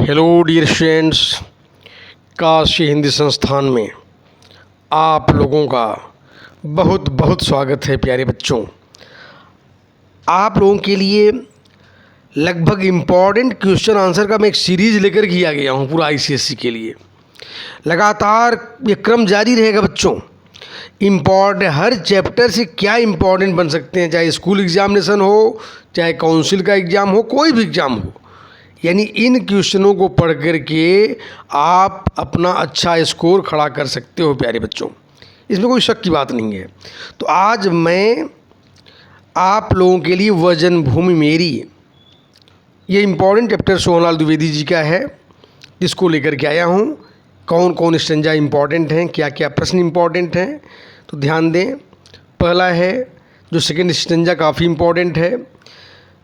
Hello dear students, Kashi Hindi संस्थान में आप लोगों का बहुत बहुत स्वागत है। प्यारे बच्चों, आप लोगों के लिए लगभग इम्पॉर्टेंट क्वेश्चन आंसर का मैं एक सीरीज़ लेकर के आ गया हूँ पूरा आईसीएसई के लिए। लगातार ये क्रम जारी रहेगा बच्चों। इम्पॉर्टेंट हर चैप्टर से क्या इम्पॉर्टेंट बन सकते हैं, चाहे स्कूल एग्जामिनेशन हो, चाहे काउंसिल का एग्ज़ाम हो, कोई भी एग्ज़ाम हो, यानी इन क्वेश्चनों को पढ़ कर के आप अपना अच्छा स्कोर खड़ा कर सकते हो प्यारे बच्चों। इसमें कोई शक की बात नहीं है। तो आज मैं आप लोगों के लिए वह जन्मभूमि मेरी, ये इम्पॉर्टेंट चैप्टर सोहनलाल द्विवेदी जी का है, जिसको लेकर के आया हूँ। कौन कौन स्टेंजा इम्पॉर्टेंट हैं, क्या क्या प्रश्न इम्पॉर्टेंट हैं, तो ध्यान दें। पहला है जो सेकेंड स्टेंजा काफ़ी इम्पॉर्टेंट है।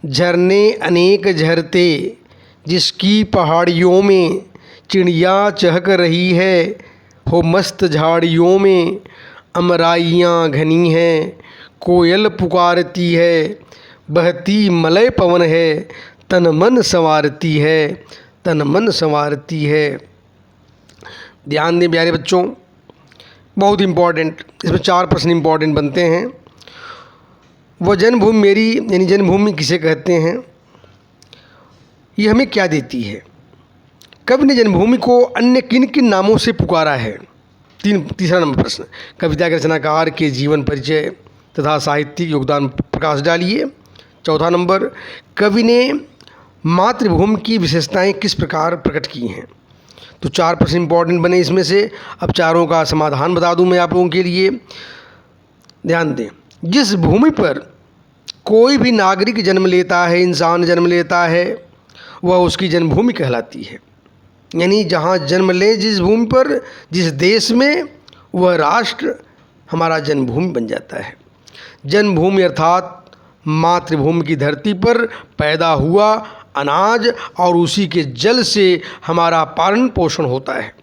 झरने अनेक झरते जिसकी पहाड़ियों में चिड़िया चहक रही है, हो मस्त झाड़ियों में अमराइयाँ घनी हैं, कोयल पुकारती है, बहती मलय पवन है, तन मन संवारती है, तन मन संवारती है। ध्यान दें प्यारे बच्चों, बहुत इम्पॉर्टेंट, इसमें 4 प्रश्न इम्पॉर्टेंट बनते हैं। वह जन्मभूमि मेरी यानी जन्मभूमि किसे कहते हैं, ये हमें क्या देती है। कवि ने जन्मभूमि को अन्य किन किन नामों से पुकारा है। तीसरा नंबर प्रश्न, कविता के रचनाकार के जीवन परिचय तथा साहित्यिक योगदान प्रकाश डालिए। चौथा नंबर, कवि ने मातृभूमि की विशेषताएं किस प्रकार प्रकट की हैं। तो 4 प्रश्न इम्पॉर्टेंट बने इसमें से। अब चारों का समाधान बता दूं मैं आप लोगों के लिए। ध्यान दें, जिस भूमि पर कोई भी नागरिक जन्म लेता है, इंसान जन्म लेता है, वह उसकी जन्मभूमि कहलाती है। यानी जहाँ जन्म ले, जिस भूमि पर, जिस देश में, वह राष्ट्र हमारा जन्मभूमि बन जाता है। जन्मभूमि अर्थात मातृभूमि की धरती पर पैदा हुआ अनाज और उसी के जल से हमारा पालन पोषण होता है।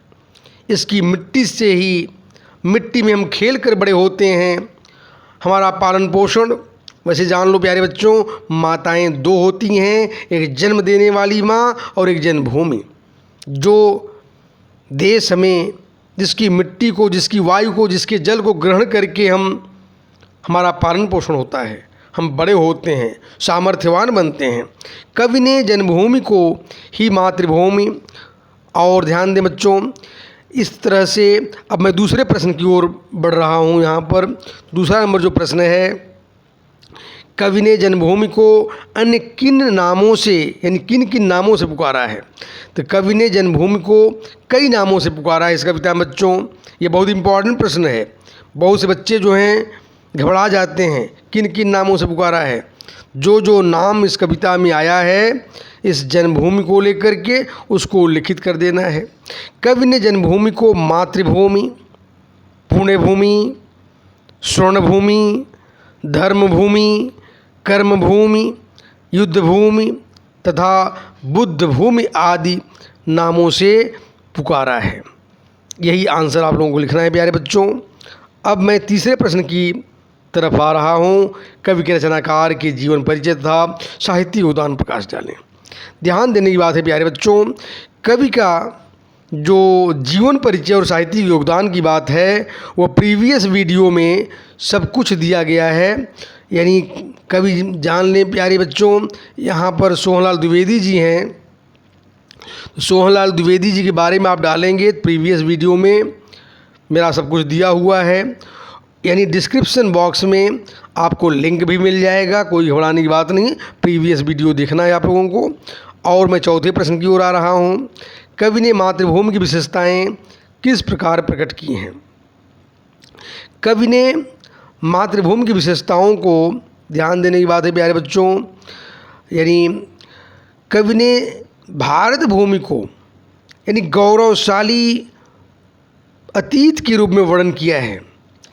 इसकी मिट्टी से ही, मिट्टी में हम खेल कर बड़े होते हैं। हमारा पालन पोषण, वैसे जान लो प्यारे बच्चों, माताएं 2 होती हैं, एक जन्म देने वाली माँ और एक जन्मभूमि। जो देश हमें, जिसकी मिट्टी को, जिसकी वायु को, जिसके जल को ग्रहण करके हमारा पालन पोषण होता है, हम बड़े होते हैं, सामर्थ्यवान बनते हैं। कवि ने जन्मभूमि को ही मातृभूमि, और ध्यान दें बच्चों, इस तरह से अब मैं दूसरे प्रश्न की ओर बढ़ रहा हूँ। यहाँ पर दूसरा नंबर जो प्रश्न है, कवि ने जन्मभूमि को अन्य किन नामों से, यानी किन किन नामों से पुकारा है। तो कवि ने जन्मभूमि को कई नामों से पुकारा है इस कविता में बच्चों। ये बहुत इम्पॉर्टेंट प्रश्न है। बहुत से बच्चे जो हैं घबरा जाते हैं, किन किन नामों से पुकारा है। जो जो नाम इस कविता में आया है इस जन्मभूमि को लेकर के, उसको लिखित कर देना है। कवि ने जन्मभूमि को मातृभूमि, पुण्यभूमि, स्वर्णभूमि, धर्मभूमि, कर्मभूमि, युद्धभूमि तथा बुद्धभूमि आदि नामों से पुकारा है। यही आंसर आप लोगों को लिखना है प्यारे बच्चों। अब मैं तीसरे प्रश्न की तरफ आ रहा हूँ। कवि के रचनाकार के जीवन परिचय तथा साहित्यिक योगदान प्रकाश डालें। ध्यान देने की बात है प्यारे बच्चों, कवि का जो जीवन परिचय और साहित्यिक योगदान की बात है, वो प्रीवियस वीडियो में सब कुछ दिया गया है। यानी कवि जान लें प्यारे बच्चों, यहाँ पर सोहनलाल द्विवेदी जी हैं। सोहनलाल द्विवेदी जी के बारे में आप डालेंगे प्रीवियस वीडियो में, मेरा सब कुछ दिया हुआ है। यानी डिस्क्रिप्शन बॉक्स में आपको लिंक भी मिल जाएगा, कोई घबराने की बात नहीं। प्रीवियस वीडियो देखना है आप लोगों को। और मैं चौथे प्रश्न की ओर आ रहा हूँ। कवि ने मातृभूमि की विशेषताएं किस प्रकार प्रकट की हैं। कवि ने मातृभूमि की विशेषताओं को, ध्यान देने की बात है प्यारे बच्चों, यानी कवि ने भारत भूमि को यानी गौरवशाली अतीत के रूप में वर्णन किया है।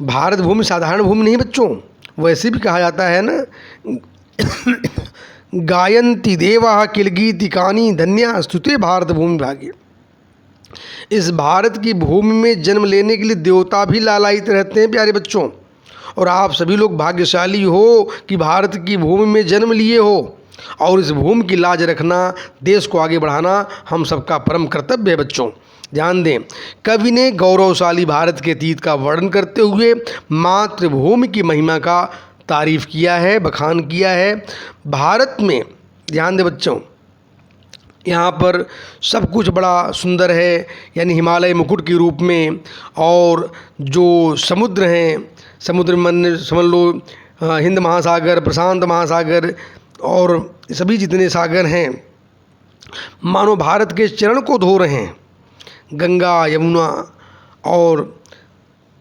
भारत भूमि साधारण भूमि नहीं बच्चों, वैसे भी कहा जाता है ना, गायन्ति देवा किल गीतिकानि धन्या स्तुते भारत भूमि भाग्य। इस भारत की भूमि में जन्म लेने के लिए देवता भी लालायित रहते हैं प्यारे बच्चों। और आप सभी लोग भाग्यशाली हो कि भारत की भूमि में जन्म लिए हो। और इस भूमि की लाज रखना, देश को आगे बढ़ाना हम सबका परम कर्तव्य है बच्चों। ध्यान दें, कवि ने गौरवशाली भारत के अतीत का वर्णन करते हुए मातृभूमि की महिमा का तारीफ किया है, बखान किया है। भारत में ध्यान दें बच्चों, यहाँ पर सब कुछ बड़ा सुंदर है, यानी हिमालय मुकुट के रूप में, और जो समुद्र हैं, समुद्र मन समझ लो हिंद महासागर, प्रशांत महासागर और सभी जितने सागर हैं मानो भारत के चरण को धो रहे हैं। गंगा, यमुना और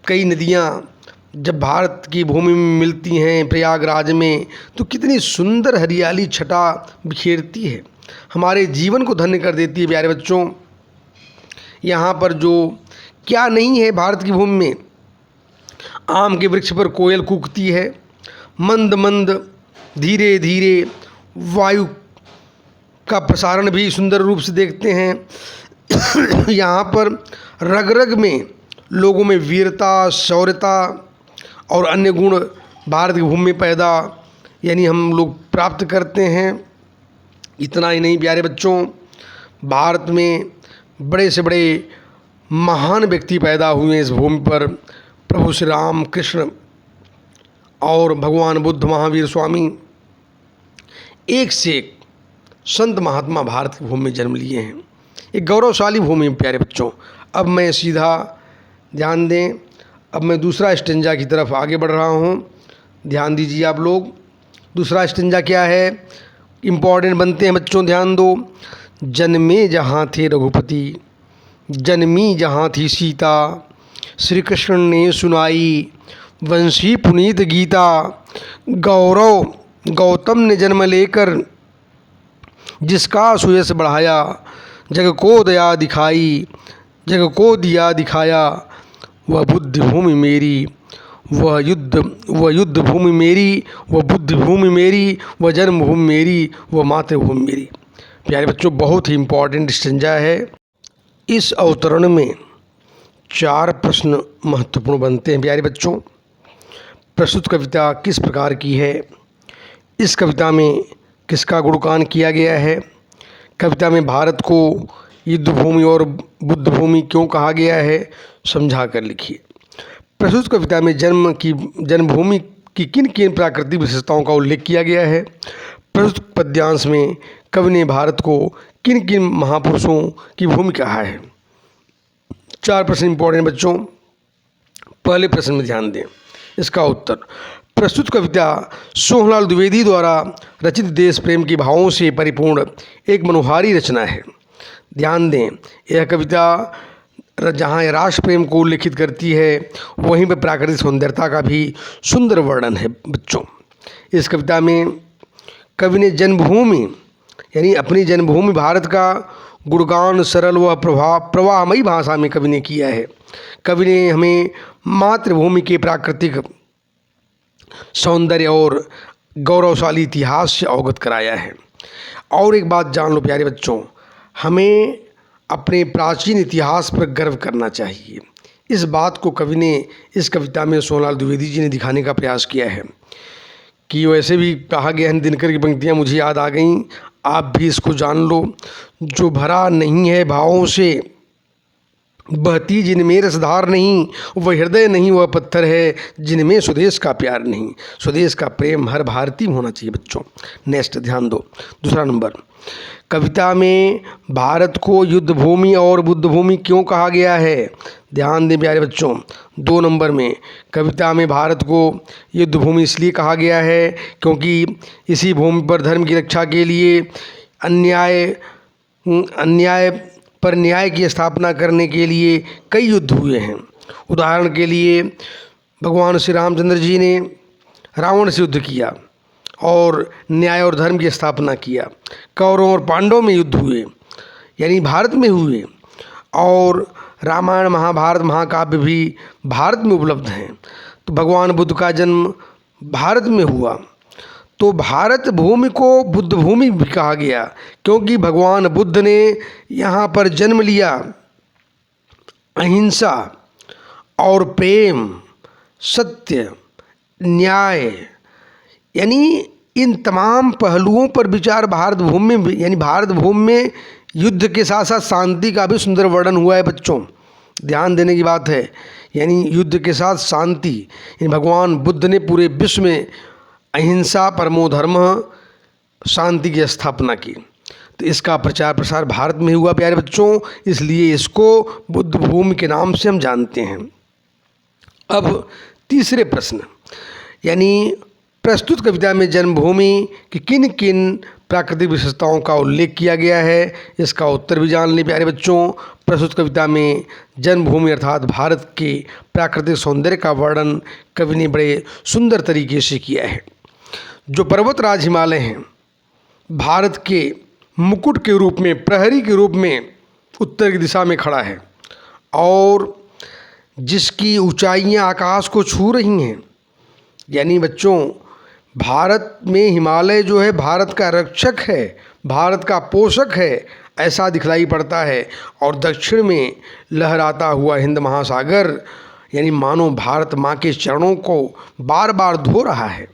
कई नदियाँ जब भारत की भूमि में मिलती हैं प्रयागराज में, तो कितनी सुंदर हरियाली छटा बिखेरती है, हमारे जीवन को धन्य कर देती है। प्यारे बच्चों, यहाँ पर जो क्या नहीं है भारत की भूमि में, आम के वृक्ष पर कोयल कूकती है, मंद मंद धीरे धीरे वायु का प्रसारण भी सुंदर रूप से देखते हैं। यहाँ पर रग रग में लोगों में वीरता, शौर्यता और अन्य गुण भारत की भूमि में पैदा यानी हम लोग प्राप्त करते हैं। इतना ही नहीं प्यारे बच्चों, भारत में बड़े से बड़े महान व्यक्ति पैदा हुए इस भूमि पर। प्रभु श्री राम कृष्ण और भगवान बुद्ध, महावीर स्वामी, एक से एक संत महात्मा भारत की भूमि में जन्म लिए हैं। एक गौरवशाली भूमि में प्यारे बच्चों। अब मैं सीधा ध्यान दें, अब मैं दूसरा स्टेंजा की तरफ आगे बढ़ रहा हूँ। ध्यान दीजिए आप लोग, दूसरा स्टेंजा क्या है, इम्पॉर्टेंट बनते हैं बच्चों, ध्यान दो। जन्मे जहाँ थे रघुपति, जन्मी जहाँ थी सीता, श्री कृष्ण ने सुनाई वंशी पुनीत गीता। गौरव गौतम ने जन्म लेकर जिसका सुयश बढ़ाया, जग को दया दिखाई, जग को दिया दिखाया। वह बुद्धि भूमि मेरी, वह युद्ध भूमि मेरी, वह बुद्धि भूमि मेरी, वह जन्मभूमि मेरी, वह मातृभूमि मेरी। प्यारे बच्चों, बहुत ही इम्पॉर्टेंट स्टेंजा है। इस अवतरण में 4 प्रश्न महत्वपूर्ण बनते हैं प्यारे बच्चों। प्रस्तुत कविता किस प्रकार की है, इस कविता में किसका गुणगान किया गया है, कविता में भारत को युद्ध भूमि और बुद्ध भूमि क्यों कहा गया है, समझा कर लिखिए। प्रस्तुत कविता में जन्मभूमि की किन किन प्राकृतिक विशेषताओं का उल्लेख किया गया है। प्रस्तुत पद्यांश में कवि ने भारत को किन किन महापुरुषों की भूमि कहा है। 4 प्रश्न इंपॉर्टेंट बच्चों। पहले प्रश्न में ध्यान दें, इसका उत्तर। प्रस्तुत कविता सोहनलाल द्विवेदी द्वारा रचित देश प्रेम के भावों से परिपूर्ण एक मनोहारी रचना है। ध्यान दें, यह कविता जहाँ राष्ट्र प्रेम को उल्लेखित करती है, वहीं पर प्राकृतिक सौंदर्यता का भी सुंदर वर्णन है बच्चों। इस कविता में कवि ने जन्मभूमि यानी अपनी जन्मभूमि भारत का गुणगान सरल व प्रवाहमयी भाषा में कवि ने किया है। कवि ने हमें मातृभूमि के प्राकृतिक सौंदर्य और गौरवशाली इतिहास से अवगत कराया है। और एक बात जान लो प्यारे बच्चों, हमें अपने प्राचीन इतिहास पर गर्व करना चाहिए। इस बात को कवि ने इस कविता में सोहनलाल द्विवेदी जी ने दिखाने का प्रयास किया है कि वैसे भी कहा गया है, दिनकर की पंक्तियाँ मुझे याद आ गईं, आप भी इसको जान लो। जो भरा नहीं है भावों से, बहती जिनमें रसधार नहीं, वह हृदय नहीं वह पत्थर है, जिनमें स्वदेश का प्यार नहीं। स्वदेश का प्रेम हर भारतीय में होना चाहिए बच्चों। नेक्स्ट ध्यान दो, दूसरा नंबर, कविता में भारत को युद्ध भूमि और बुद्ध भूमि क्यों कहा गया है। ध्यान दें प्यारे बच्चों, 2 नंबर में कविता में भारत को युद्ध भूमि इसलिए कहा गया है क्योंकि इसी भूमि पर धर्म की रक्षा के लिए अन्याय पर न्याय की स्थापना करने के लिए कई युद्ध हुए हैं। उदाहरण के लिए भगवान श्री रामचंद्र जी ने रावण से युद्ध किया और न्याय और धर्म की स्थापना किया। कौरवों और पांडवों में युद्ध हुए, यानी भारत में हुए, और रामायण महाभारत महाकाव्य भी भारत में उपलब्ध हैं। तो भगवान बुद्ध का जन्म भारत में हुआ, तो भारत भूमि को बुद्ध भूमि भी कहा गया क्योंकि भगवान बुद्ध ने यहाँ पर जन्म लिया। अहिंसा और प्रेम, सत्य, न्याय, यानी इन तमाम पहलुओं पर विचार भारत भूमि में यानी भारत भूमि में युद्ध के साथ साथ शांति का भी सुंदर वर्णन हुआ है बच्चों। ध्यान देने की बात है, यानी युद्ध के साथ शांति। यानी भगवान बुद्ध ने पूरे विश्व में अहिंसा परमो धर्म शांति की स्थापना की। तो इसका प्रचार प्रसार भारत में हुआ प्यारे बच्चों, इसलिए इसको बुद्ध भूमि के नाम से हम जानते हैं। अब तीसरे प्रश्न, यानी प्रस्तुत कविता में जन्मभूमि की किन किन प्राकृतिक विशेषताओं का उल्लेख किया गया है, इसका उत्तर भी जान लें प्यारे बच्चों। प्रस्तुत कविता में जन्मभूमि अर्थात भारत के प्राकृतिक सौंदर्य का वर्णन कवि ने बड़े सुंदर तरीके से किया है। जो पर्वतराज हिमालय हैं, भारत के मुकुट के रूप में, प्रहरी के रूप में उत्तर की दिशा में खड़ा है और जिसकी ऊंचाइयां आकाश को छू रही हैं। यानी बच्चों, भारत में हिमालय जो है भारत का रक्षक है, भारत का पोषक है, ऐसा दिखलाई पड़ता है। और दक्षिण में लहराता हुआ हिंद महासागर यानी मानो भारत माँ के चरणों को बार बार धो रहा है।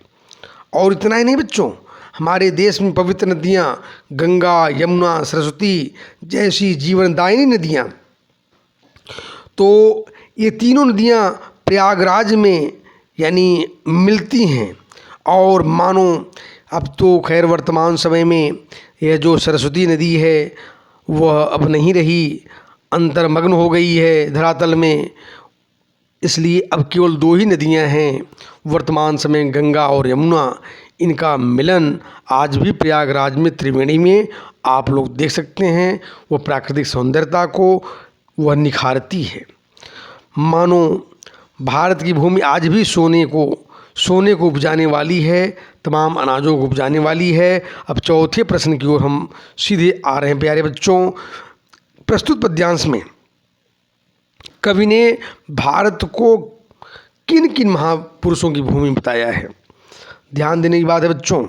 और इतना ही नहीं बच्चों, हमारे देश में पवित्र नदियाँ गंगा, यमुना, सरस्वती जैसी जीवनदायिनी नदियाँ, तो ये तीनों नदियाँ प्रयागराज में यानी मिलती हैं। और मानो अब तो खैर वर्तमान समय में यह जो सरस्वती नदी है वह अब नहीं रही, अंतर्मग्न हो गई है धरातल में। इसलिए अब केवल 2 ही नदियां हैं वर्तमान समय, गंगा और यमुना। इनका मिलन आज भी प्रयागराज में त्रिवेणी में आप लोग देख सकते हैं। वो प्राकृतिक सौंदर्यता को वह निखारती है। मानो भारत की भूमि आज भी सोने को उपजाने वाली है, तमाम अनाजों को उपजाने वाली है। अब चौथे प्रश्न की ओर हम सीधे आ रहे हैं प्यारे बच्चों। प्रस्तुत पद्यांश में कवि ने भारत को किन किन महापुरुषों की भूमि बताया है। ध्यान देने की बात है बच्चों।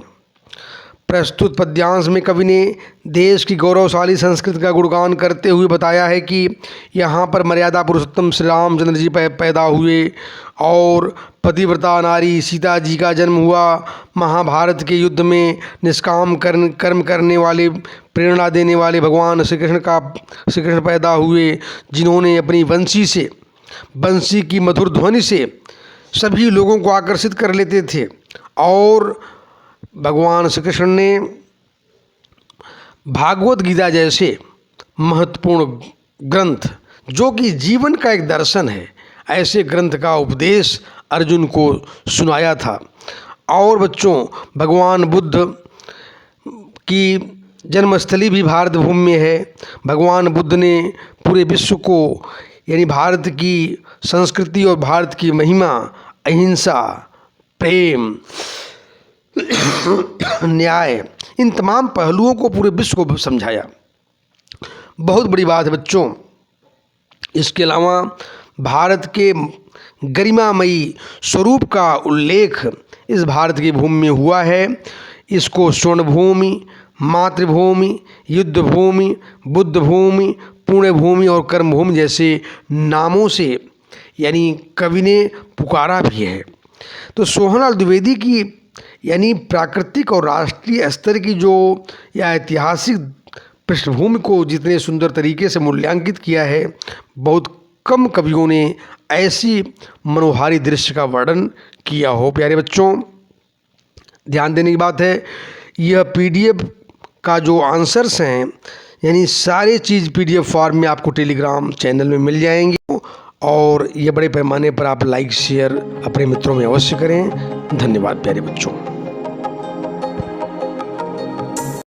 प्रस्तुत पद्यांश में कवि ने देश की गौरवशाली संस्कृति का गुणगान करते हुए बताया है कि यहाँ पर मर्यादा पुरुषोत्तम श्री रामचंद्र जी पैदा हुए और पतिव्रता नारी सीता जी का जन्म हुआ। महाभारत के युद्ध में निष्काम कर्म करने वाले, प्रेरणा देने वाले भगवान श्री कृष्ण पैदा हुए, जिन्होंने अपनी बंसी की मधुर ध्वनि से सभी लोगों को आकर्षित कर लेते थे। और भगवान श्री कृष्ण ने भागवत गीता जैसे महत्वपूर्ण ग्रंथ, जो कि जीवन का एक दर्शन है, ऐसे ग्रंथ का उपदेश अर्जुन को सुनाया था। और बच्चों, भगवान बुद्ध की जन्मस्थली भी भारत भूमि में है। भगवान बुद्ध ने पूरे विश्व को यानी भारत की संस्कृति और भारत की महिमा, अहिंसा, प्रेम, न्याय, इन तमाम पहलुओं को पूरे विश्व को समझाया। बहुत बड़ी बात है बच्चों। इसके अलावा भारत के गरिमामयी स्वरूप का उल्लेख इस भारत की भूमि में हुआ है। इसको स्वर्ण भूमि, मातृभूमि, युद्ध भूमि, बुद्ध भूमि, पुण्य भूमि और कर्म भूमि जैसे नामों से यानी कवि ने पुकारा भी है। तो सोहनलाल द्विवेदी की यानी प्राकृतिक और राष्ट्रीय स्तर की जो या ऐतिहासिक पृष्ठभूमि को जितने सुंदर तरीके से मूल्यांकित किया है, बहुत कम कवियों ने ऐसी मनोहारी दृश्य का वर्णन किया हो प्यारे बच्चों। ध्यान देने की बात है, यह PDF का जो आंसर्स हैं यानी सारे चीज़ PDF फॉर्म में आपको टेलीग्राम चैनल में मिल जाएंगे। और ये बड़े पैमाने पर आप लाइक शेयर अपने मित्रों में अवश्य करें। धन्यवाद प्यारे बच्चों।